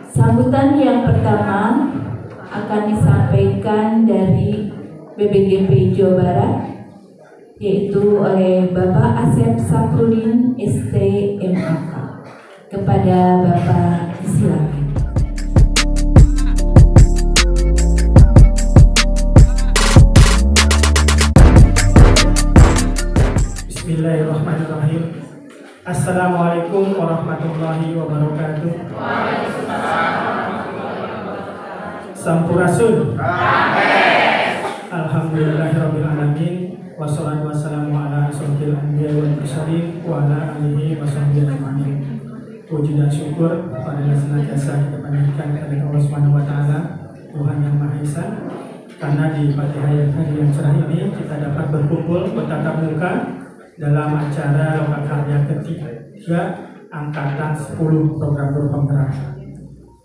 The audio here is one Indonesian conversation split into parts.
Sambutan yang pertama akan disampaikan dari BPGP Jawa Barat, yaitu oleh Bapak Asep Safrudin STMAK. Kepada Bapak disilakan. Bismillahirrahmanirrahim. Assalamualaikum warahmatullahi wabarakatuh. Sampurasun. Alhamdulillahirabbil alamin. Wassalatu wassalamu ala asyrofil anbiya'i wal mursalin wa ala alihi washabbihi ajmain. Puji dan syukur pada senantiasa kita panjatkan kepada Allah Subhanahu wa taala, Tuhan yang Maha Esa, karena di pagi hari yang cerah ini kita dapat berkumpul bertatap muka dalam acara Lokal Karya ketiga Angkatan 10 Program Guru Penggerak.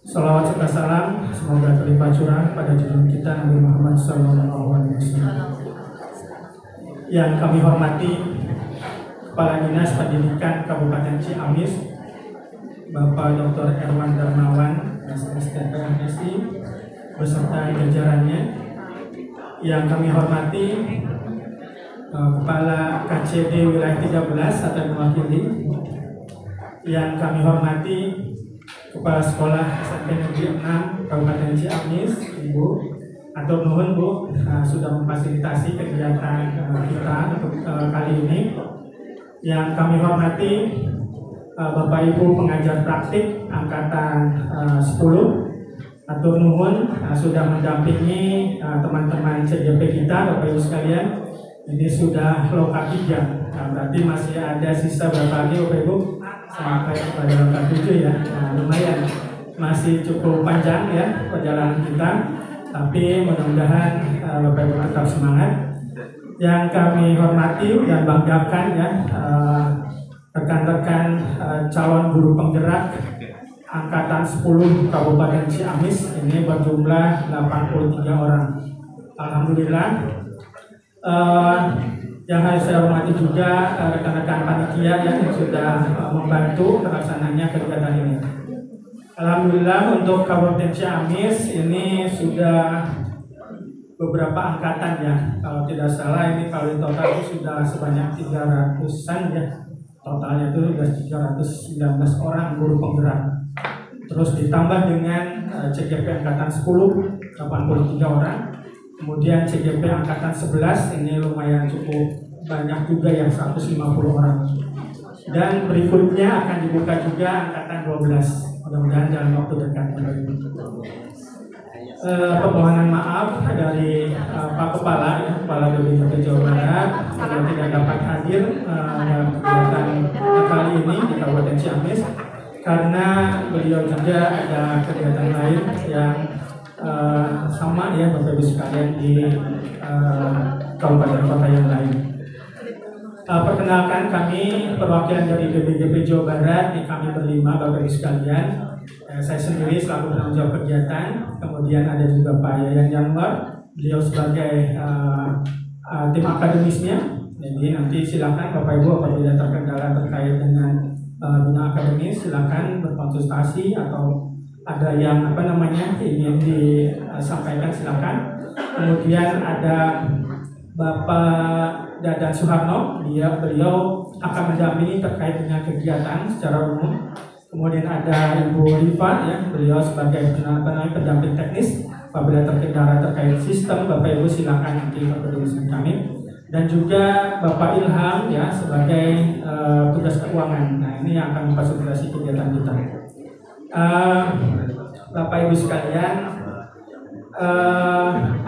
Salawat serta salam semoga terlimpah curah pada junjungan kita Nabi Muhammad SAW. Yang kami hormati Kepala Dinas Pendidikan Kabupaten Ciamis, Bapak Dr. Erwan Darmawan, SSTP MSI, beserta jajarannya. Yang kami hormati Kepala KCD Wilayah 13 atau mewakili. Yang kami hormati Kepala Sekolah SMP Negeri 6 Kabupaten Ciamis, Ibu atau nuhun Bu, sudah memfasilitasi kegiatan kita untuk kali ini. Yang kami hormati Bapak Ibu pengajar praktik Angkatan 10 atau nuhun sudah mendampingi teman-teman CGP kita, Bapak Ibu sekalian. Ini sudah loka 3, berarti masih ada sisa berapa lagi Bapak Ibu sampai pada loka 7 ya. Lumayan, masih cukup panjang ya perjalanan kita, tapi mudah-mudahan Bapak Ibu tetap semangat. Yang kami hormati dan banggakan ya rekan-rekan calon guru penggerak Angkatan 10 Kabupaten Ciamis, ini berjumlah 83 orang. Alhamdulillah. Yang harus saya hormati juga rekan-rekan panitia yang sudah membantu terlaksananya kegiatan ini. Alhamdulillah untuk Kabupaten Ciamis ini sudah beberapa angkatan ya. Kalau tidak salah ini kalau total itu sudah sebanyak 300-an ya. Totalnya itu sudah 319 orang guru penggerak. Terus ditambah dengan CGP Angkatan 10 83 orang. Kemudian CGP Angkatan 11 ini lumayan cukup banyak juga yang 150 orang. Dan berikutnya akan dibuka juga Angkatan 12. Mudah-mudahan dalam waktu dekat. Permohonan maaf dari Pak Kepala ya, Kepala BPGP Jawa Barat yang tidak dapat hadir dalam kegiatan kali ini di Kabupaten Ciamis karena beliau juga ada kegiatan lain yang sama ya Bapak Ibu sekalian di kabupaten kota yang lain. Perkenalkan kami perwakilan dari BPGP Jawa Barat, kami berlima Bapak Ibu sekalian. Saya sendiri selaku penanggung jawab kegiatan, kemudian ada juga Pak Yayan Januar, beliau sebagai tim akademisnya. Jadi nanti silakan Bapak Ibu apabila terkendala terkait dengan bidang akademis silakan berkonsultasi atau ada yang ingin disampaikan silakan. Kemudian ada Bapak Dadan Suharno, beliau akan mendampingi terkait dengan kegiatan secara umum. Kemudian ada Ibu Rifa ya, beliau sebagai pendamping teknis apabila terkendala terkait sistem. Bapak Ibu silakan nanti berkoordinasi kami. Dan juga Bapak Ilham ya sebagai tugas keuangan. Nah ini yang akan memfasilitasi kegiatan kita. Bapak Ibu sekalian,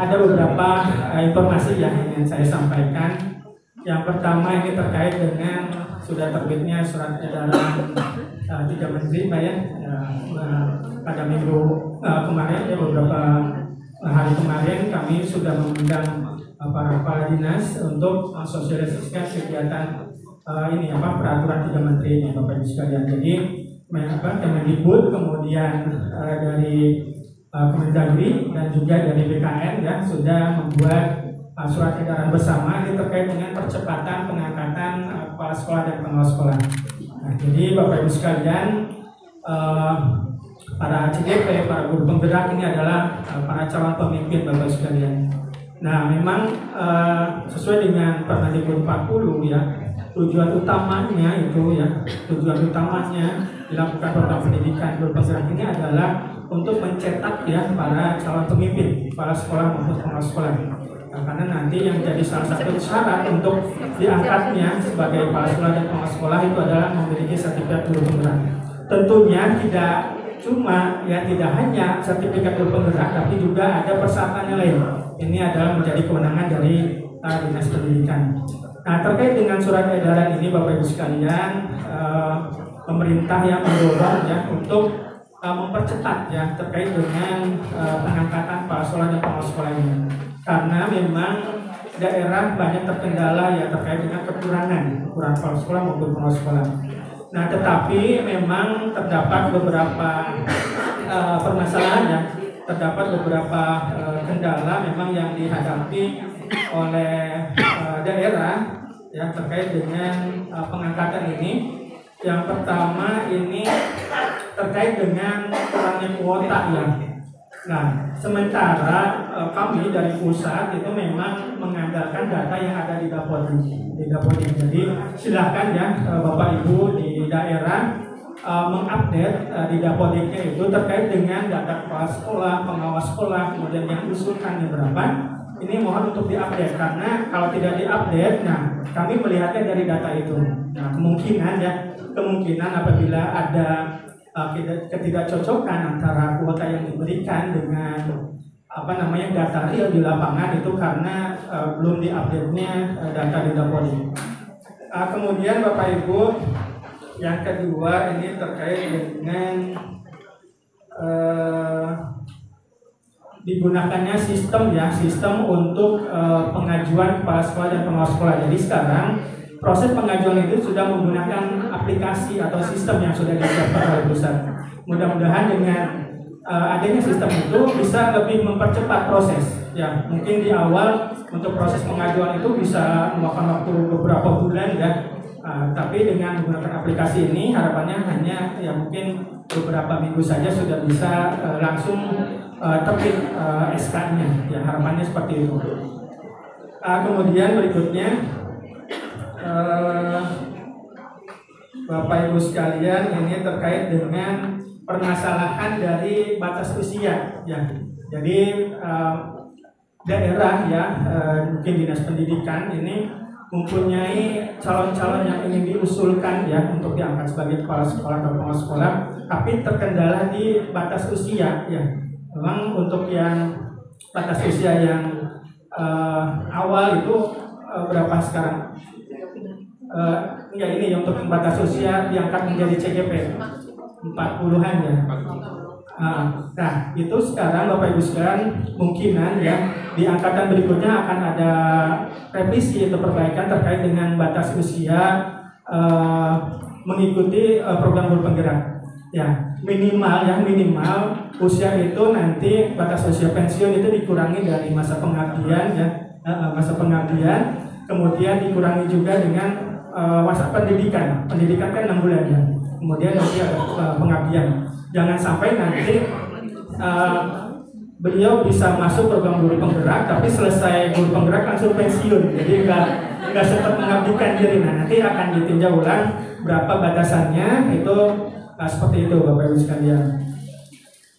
ada beberapa informasi yang ingin saya sampaikan. Yang pertama ini terkait dengan sudah terbitnya surat edaran 3 Menteri Pak ya, pada minggu kemarin ya, beberapa hari kemarin kami sudah mengundang para kepala dinas untuk mensosialisasikan kegiatan peraturan 3 Menteri ini Bapak Ibu sekalian. Jadi Kemendikbud, kemudian dari Kemendagri dan juga dari BKN ya sudah membuat surat edaran bersama ini terkait dengan percepatan pengangkatan kepala sekolah dan pengelola sekolah. Nah, jadi Bapak Ibu sekalian, para CGP, para guru penggerak ini adalah para calon pemimpin Bapak sekalian. Nah, memang sesuai dengan Permendikbud 40 ya, tujuan utamanya dilakukan program pendidikan guru penggerak ini adalah untuk mencetak ya para calon pemimpin, kepala sekolah maupun pengelola sekolah. Nah, karena nanti yang jadi salah satu syarat untuk diangkatnya sebagai kepala sekolah dan pengelola sekolah itu adalah memiliki sertifikat guru penggerak. Tentunya tidak hanya sertifikat guru penggerak, tapi juga ada persyaratan lain. Ini adalah menjadi kewenangan dari Dinas Pendidikan. Nah, terkait dengan surat edaran ini Bapak Ibu sekalian, pemerintah yang mendorong ya untuk mempercepat ya terkait dengan pengangkatan kepala sekolah dan pengelola sekolah ini. Karena memang daerah banyak terkendala ya terkait dengan kekurangan kepala sekolah maupun pengelola sekolah. Nah, tetapi memang terdapat beberapa permasalahan ya, terdapat beberapa kendala memang yang dihadapi oleh daerah ya terkait dengan pengangkatan ini. Yang pertama ini terkait dengan kurangnya kuota ya. Nah, sementara kami dari pusat itu memang mengandalkan data yang ada di Dapodik. Jadi silakan ya Bapak Ibu di daerah mengupdate di Dapodiknya itu terkait dengan data kepala sekolah, pengawas sekolah, kemudian yang usulkannya berapa. Ini mohon untuk diupdate karena kalau tidak diupdate, nah kami melihatnya dari data itu. Nah, kemungkinan apabila ada ketidakcocokan antara kuota yang diberikan dengan data real di lapangan itu karena belum diupdate-nya data di Dapodik. Kemudian Bapak Ibu, yang kedua ini terkait dengan digunakannya sistem untuk pengajuan kepala sekolah dan pengawas sekolah. Jadi sekarang proses pengajuan itu sudah menggunakan aplikasi atau sistem yang sudah disiapkan oleh pusat. Mudah-mudahan dengan adanya sistem itu bisa lebih mempercepat proses. Ya, mungkin di awal untuk proses pengajuan itu bisa memakan waktu beberapa bulan ya. Tapi dengan menggunakan aplikasi ini harapannya hanya ya mungkin beberapa minggu saja sudah bisa langsung terbit SK-nya. Ya, harapannya seperti itu. Kemudian berikutnya Bapak Ibu sekalian, ini terkait dengan permasalahan dari batas usia ya. Jadi daerah ya mungkin Dinas Pendidikan ini mempunyai calon-calon yang ingin diusulkan ya untuk diangkat sebagai kepala sekolah atau pengawas sekolah, tapi terkendala di batas usia ya. Memang untuk yang batas usia yang awal itu berapa sekarang? Ini untuk batas usia diangkat menjadi CGP 40-an ya. Nah, itu sekarang Bapak Ibu sekalian kemungkinan ya di angkatan berikutnya akan ada revisi atau perbaikan terkait dengan batas usia mengikuti program guru penggerak. Ya, minimal usia itu nanti batas usia pensiun itu dikurangi dari masa pengabdian ya, kemudian dikurangi juga dengan masa pendidikan kan 6 bulan ya. Kemudian nanti ada pengabdian. Jangan sampai nanti beliau bisa masuk program guru penggerak, tapi selesai guru penggerak langsung pensiun. Jadi nggak sempat mengabdikan diri. Nah, nanti akan ditinjau ulang berapa batasannya itu seperti itu Bapak Ibu sekalian.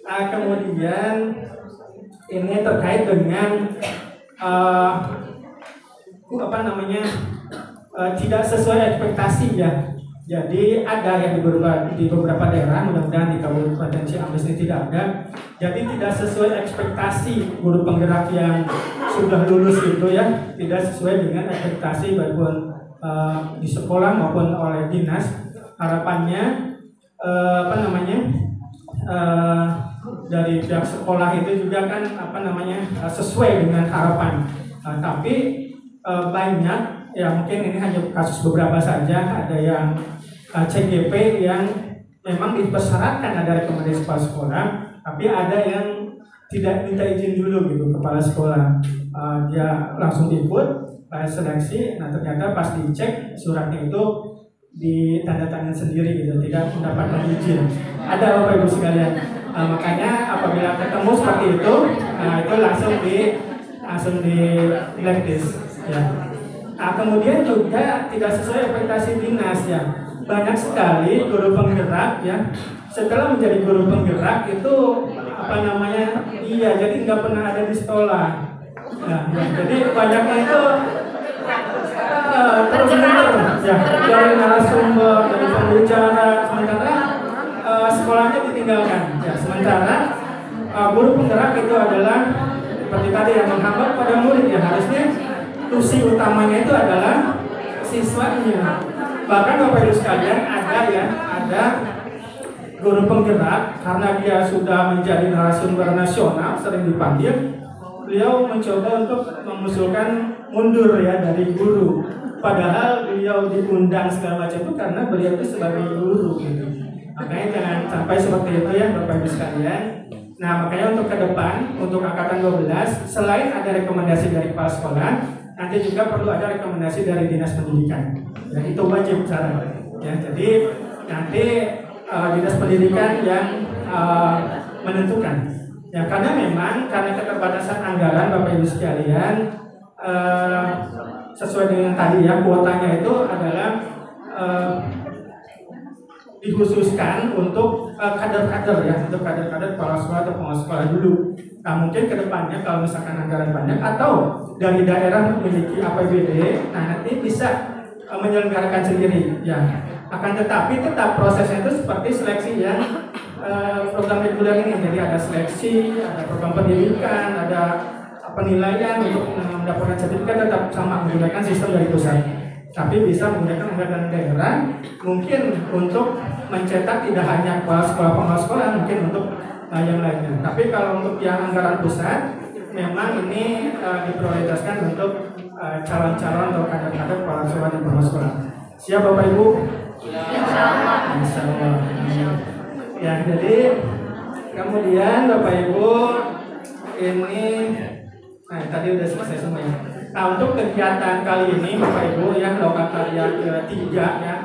Kemudian ini terkait dengan tidak sesuai ekspektasi ya. Jadi ada yang di beberapa daerah, mudah-mudahan di Kabupaten Ciamis ini tidak ada. Jadi tidak sesuai ekspektasi guru penggerak yang sudah lulus itu ya, tidak sesuai dengan ekspektasi baik di sekolah maupun oleh dinas. Harapannya dari pihak sekolah itu juga kan sesuai dengan harapan. Tapi banyak ya, mungkin ini hanya kasus beberapa saja, ada yang CGP yang memang dipersyaratkan ada rekomendasi kepala sekolah, tapi ada yang tidak minta izin dulu gitu kepala sekolah. Dia langsung ikut seleksi, nah ternyata pas dicek suratnya itu ditandatangan sendiri gitu, tidak mendapatkan izin. Ada Bapak Ibu sekalian. Makanya apabila ketemu seperti itu, itu langsung di blacklist ya. Nah, kemudian juga tidak sesuai ekspektasi dinas ya. Banyak sekali guru penggerak ya. Setelah menjadi guru penggerak itu jadi nggak pernah ada di sekolah. Ya. Jadi banyaknya itu terus ya dari narasumber, dari pembicara, sementara sekolahnya ditinggalkan. Ya, sementara guru penggerak itu adalah seperti tadi yang menghambat pada murid ya, harusnya tusi utamanya itu adalah siswanya. Bahkan Bapak Ibu sekalian ada guru penggerak karena dia sudah menjadi narasumber nasional sering dipanggil, beliau mencoba untuk mengusulkan mundur ya dari guru. Padahal beliau diundang segala macam itu karena beliau itu sebagai guru gitu. Makanya jangan sampai seperti itu ya Bapak Ibu sekalian. Nah makanya untuk ke depan, untuk angkatan 12, selain ada rekomendasi dari kepala sekolah, nanti juga perlu ada rekomendasi dari dinas pendidikan. Ya, itu wajib cara. Ya, jadi nanti dinas pendidikan yang menentukan. Ya, karena keterbatasan anggaran Bapak Ibu sekalian, sesuai dengan tadi ya kuotanya itu adalah dikhususkan untuk kader-kader ya, untuk kader-kader kepala sekolah atau pengawas sekolah dulu. Nah mungkin kedepannya kalau misalkan anggaran banyak atau dari daerah memiliki APBD, nah nanti bisa menyelenggarakan sendiri ya. Akan tetapi tetap prosesnya itu seperti seleksi yang program reguler ini. Jadi ada seleksi, ada program pendidikan, ada penilaian untuk mendapatkan sertifikat, tetap sama menggunakan sistem dari pusat. Tapi bisa menggunakan anggaran daerah mungkin untuk mencetak tidak hanya kepala sekolah, pengawas sekolah, mungkin untuk yang lainnya. Tapi kalau untuk yang anggaran pusat, memang ini diprioritaskan untuk calon-calon atau kader-kader kepala sekolah dan pengawas sekolah. Siap Bapak Ibu? Insya Allah. Ya, jadi kemudian Bapak Ibu ini, nah tadi udah selesai semua ya. Nah untuk kegiatan kali ini Bapak Ibu ya, lokakarya ketiga ya.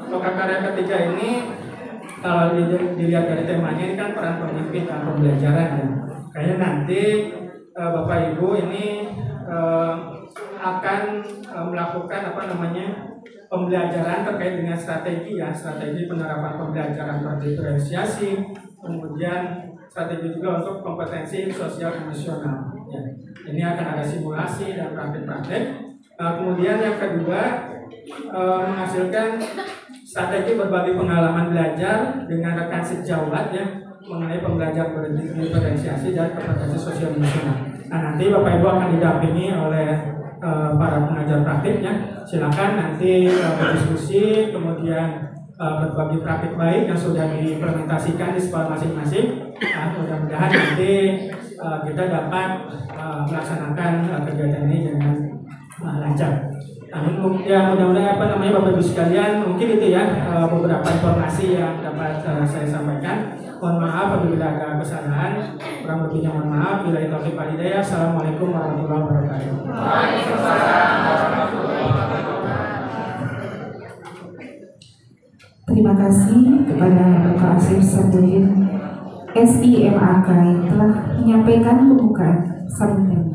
Lokakarya ketiga ini kalau dilihat dari temanya ini kan peran pemimpin dalam pembelajaran ya. Kayaknya nanti Bapak Ibu ini akan melakukan pembelajaran terkait dengan strategi ya, strategi penerapan pembelajaran berdiferensiasi, kemudian strategi juga untuk kompetensi sosial emosional. Ya. Ini akan ada simulasi dan praktik-praktik. Kemudian yang kedua menghasilkan strategi berbagi pengalaman belajar dengan rekan sejawat ya mengenai pembelajaran berdiferensiasi dan kompetensi sosial emosional. Nah nanti Bapak Ibu akan didampingi oleh para pengajar praktiknya. Silakan nanti berdiskusi, kemudian berbagi praktik baik yang sudah diimplementasikan di sekolah masing-masing. Mudah-mudahan nanti kita dapat melaksanakan kegiatan ini dengan lancar. Ya mudah-mudahan Bapak Ibu sekalian, mungkin itu ya beberapa informasi yang dapat saya sampaikan. Mohon maaf apabila ada kesalahan, kurang lebihnya mohon maaf. Bila itu taufiq wal hidayah. Assalamualaikum warahmatullahi wabarakatuh. Waalaikumsalam warahmatullahi wabarakatuh. Terima kasih kepada Bapak Asif Sabudin SIMAK yang telah menyampaikan pembukaan sambutan.